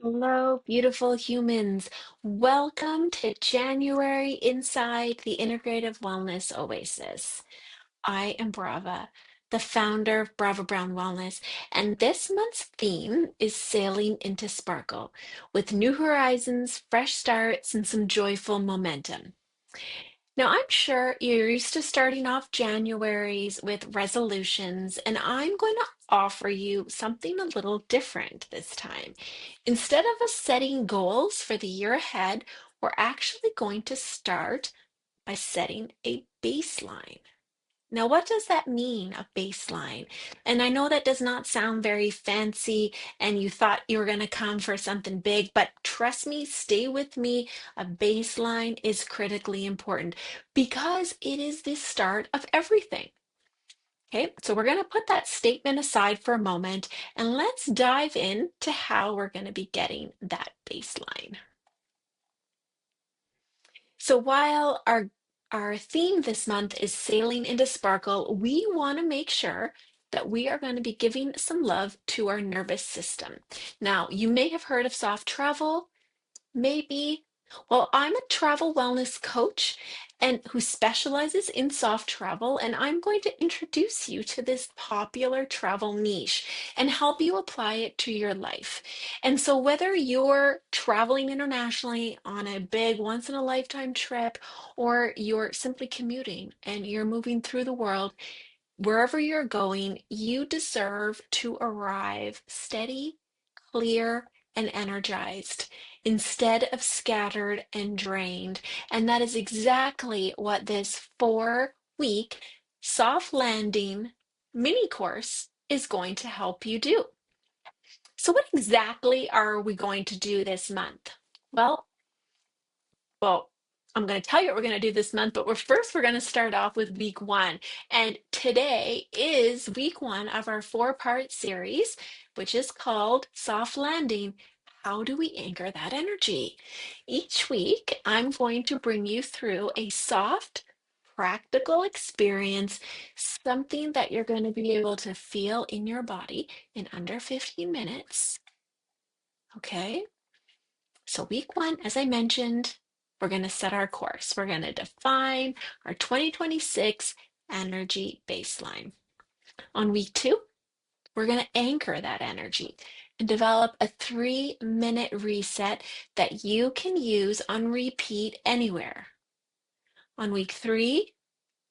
Hello, beautiful humans. Welcome to January inside the Integrative Wellness Oasis. I am Brava, the founder of Brava Brown Wellness, and this month's theme is sailing into sparkle with new horizons, fresh starts, and some joyful momentum. Now, I'm sure you're used to starting off Januaries with resolutions, and I'm going to offer you something a little different this time. Instead of us setting goals for the year ahead, we're actually going to start by setting a baseline. Now, what does that mean, a baseline? And I know that does not sound very fancy, and you thought you were going to come for something big, but trust me, stay with me. A baseline is critically important because it is the start of everything. Okay, so we're going to put that statement aside for a moment and let's dive into how we're going to be getting that baseline. So while our theme this month is sailing into sparkle, we want to make sure that we are going to be giving some love to our nervous system. Now, you may have heard of soft travel. Maybe. Well, I'm a travel wellness coach and who specializes in soft travel, and I'm going to introduce you to this popular travel niche and help you apply it to your life. And so whether you're traveling internationally on a big once in a lifetime trip or you're simply commuting and you're moving through the world, wherever you're going, you deserve to arrive steady, clear, and energized instead of scattered and drained. And that is exactly what this 4 week soft landing mini course is going to help you do. So, what exactly are we going to do this month? Well, well, I'm going to tell you what we're going to do this month, but we're going to start off with week one. And today is week one of our 4 part series, which is called Soft Landing. How do we anchor that energy? Each week, I'm going to bring you through a soft, practical experience, something that you're going to be able to feel in your body in under 15 minutes. Okay? So, week one, as I mentioned, we're going to set our course. We're going to define our 2026 energy baseline. On week two, we're going to anchor that energy and develop a 3-minute reset that you can use on repeat anywhere. On week three,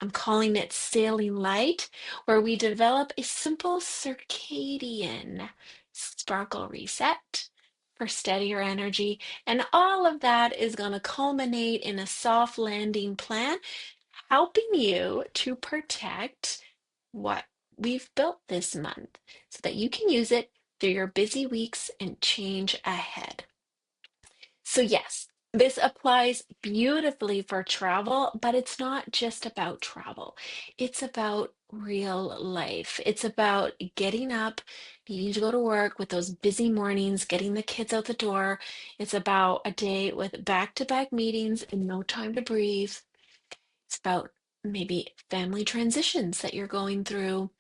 I'm calling it Sailing Light, where we develop a simple circadian sparkle reset for steadier energy. And all of that is going to culminate in a soft landing plan, helping you to protect what we've built this month so that you can use it through your busy weeks and change ahead. So, yes, this applies beautifully for travel, but it's not just about travel. It's about real life. It's about getting up, needing to go to work with those busy mornings, getting the kids out the door. It's about a day with back-to-back meetings and no time to breathe. It's about maybe family transitions that you're going through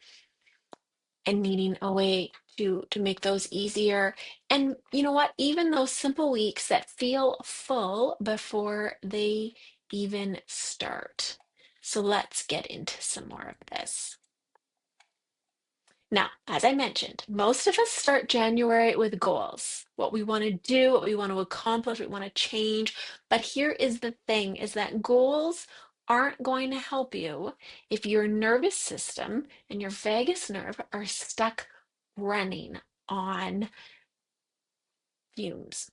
and needing a way to make those easier. And you know what? Even those simple weeks that feel full before they even start. So let's get into some more of this. Now, as I mentioned, most of us start January with goals, what we want to do, what we want to accomplish, what we want to change. But here is the thing, is that goals aren't going to help you if your nervous system and your vagus nerve are stuck running on fumes.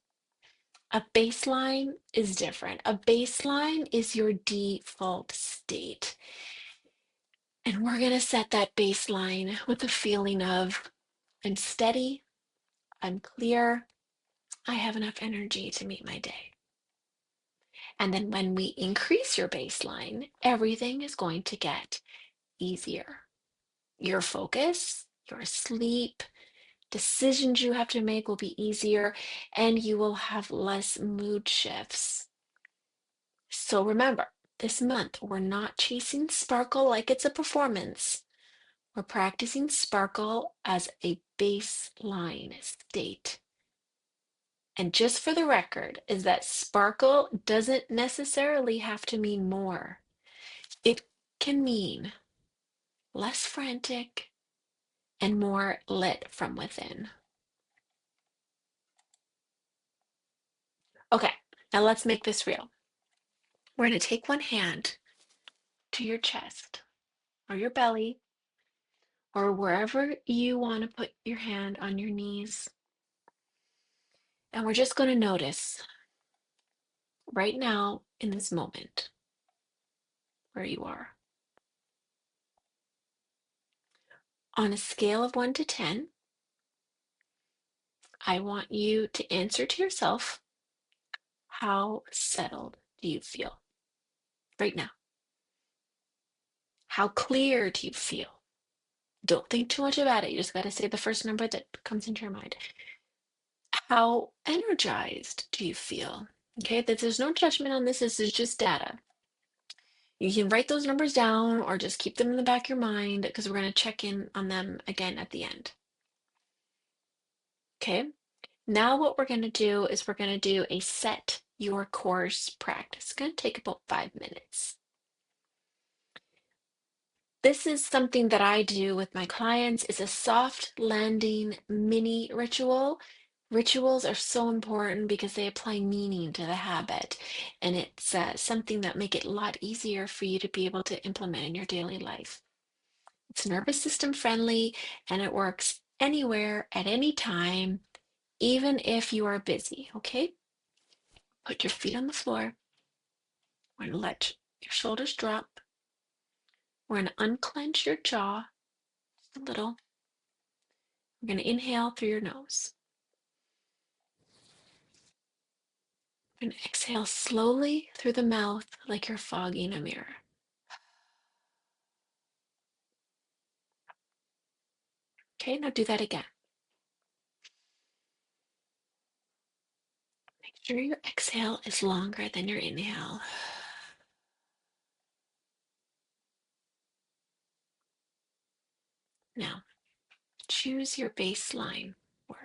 A baseline is different. A baseline is your default state. And we're going to set that baseline with the feeling of I'm steady, I'm clear, I have enough energy to meet my day. And then when we increase your baseline, everything is going to get easier. Your focus, your sleep, decisions you have to make will be easier, and you will have less mood shifts. So remember, this month we're not chasing sparkle like it's a performance. We're practicing sparkle as a baseline state. And just for the record, is that sparkle doesn't necessarily have to mean more. It can mean less frantic and more lit from within. Okay, now let's make this real. We're going to take one hand to your chest or your belly or wherever you want to put your hand on your knees. And we're just going to notice right now in this moment where you are. On a scale of 1 to 10, I want you to answer to yourself, how settled do you feel right now? How clear do you feel? Don't think too much about it. You just got to say the first number that comes into your mind. How energized do you feel? Okay, there's no judgment on this. This is just data. You can write those numbers down or just keep them in the back of your mind because we're going to check in on them again at the end. Okay, now what we're going to do is we're going to do a set your course practice. It's going to take about 5 minutes. This is something that I do with my clients. It's a soft landing mini ritual. Rituals are so important because they apply meaning to the habit, and it's something that make it a lot easier for you to be able to implement in your daily life. It's nervous system friendly, and it works anywhere at any time, even if you are busy, okay? Put your feet on the floor. We're going to let your shoulders drop. We're going to unclench your jaw just a little. We're going to inhale through your nose. We're going to exhale slowly through the mouth like you're fogging a mirror. Okay, now do that again. Make sure your exhale is longer than your inhale. Now, choose your baseline word.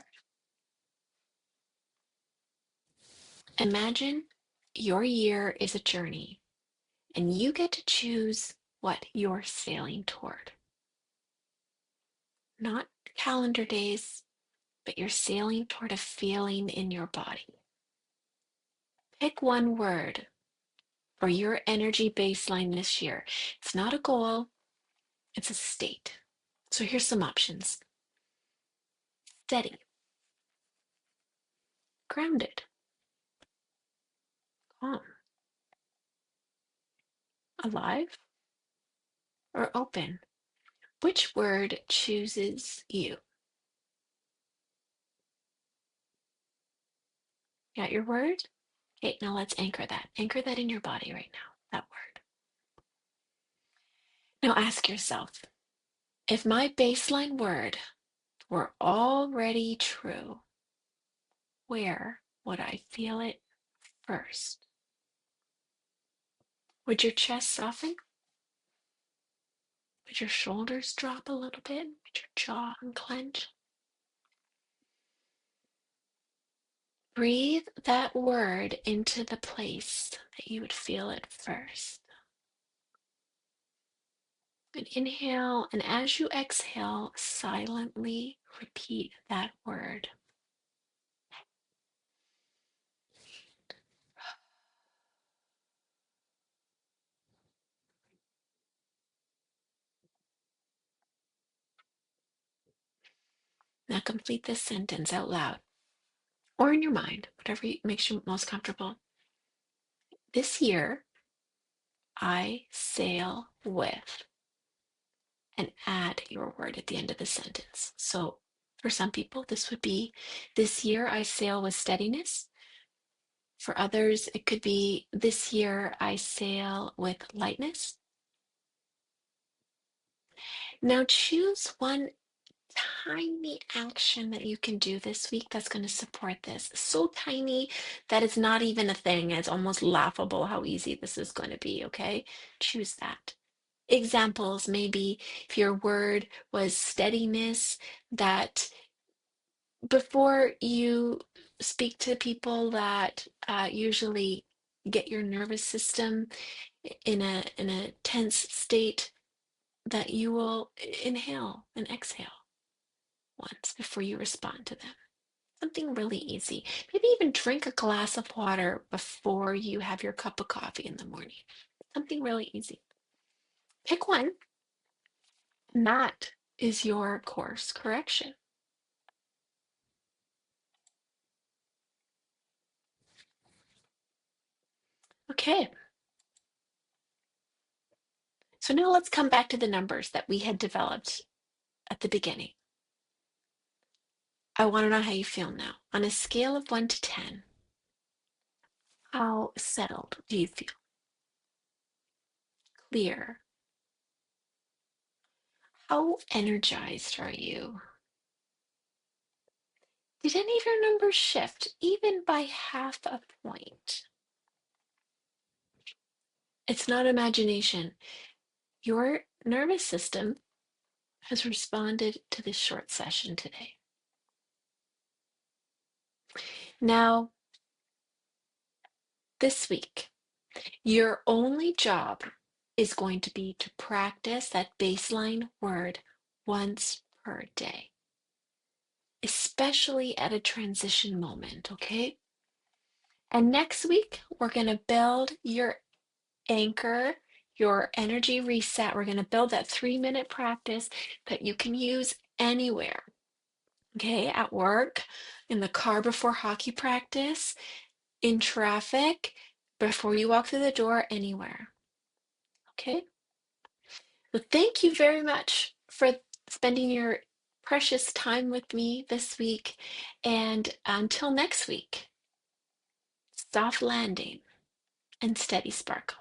Imagine your year is a journey, and you get to choose what you're sailing toward. Not calendar days, but you're sailing toward a feeling in your body. Pick one word for your energy baseline this year. It's not a goal, it's a state. So here's some options. Steady, grounded, calm, alive, or open. Which word chooses you? Got your word? Okay, now let's anchor that. Anchor that in your body right now, that word. Now ask yourself, if my baseline word were already true, where would I feel it first? Would your chest soften? Would your shoulders drop a little bit? Would your jaw unclench? Breathe that word into the place that you would feel it first. And inhale, and as you exhale, silently repeat that word. Now complete this sentence out loud or in your mind, whatever makes you most comfortable. This year, I sail with, and add your word at the end of the sentence. So for some people, this would be, this year I sail with steadiness. For others, it could be, this year I sail with lightness. Now choose one tiny action that you can do this week that's going to support this. So tiny that it's not even a thing. It's almost laughable how easy this is going to be, okay? Choose that. Examples, maybe if your word was steadiness, that before you speak to people that usually get your nervous system in a tense state, that you will inhale and exhale once before you respond to them. Something really easy. Maybe even drink a glass of water before you have your cup of coffee in the morning. Something really easy. Pick one, and that is your course correction. Okay, so now let's come back to the numbers that we had developed at the beginning. I want to know how you feel now. On a scale of 1 to 10, how settled do you feel? Clear? How energized are you? Did any of your numbers shift, even by half a point? It's not imagination. Your nervous system has responded to this short session today. Now, this week, your only job is going to be to practice that baseline word once per day, especially at a transition moment, okay? And next week, we're going to build your anchor, your energy reset. We're going to build that 3-minute practice that you can use anywhere, okay? At work, in the car before hockey practice, in traffic, before you walk through the door, anywhere, okay? So thank you very much for spending your precious time with me this week. And until next week, soft landing and steady sparkle.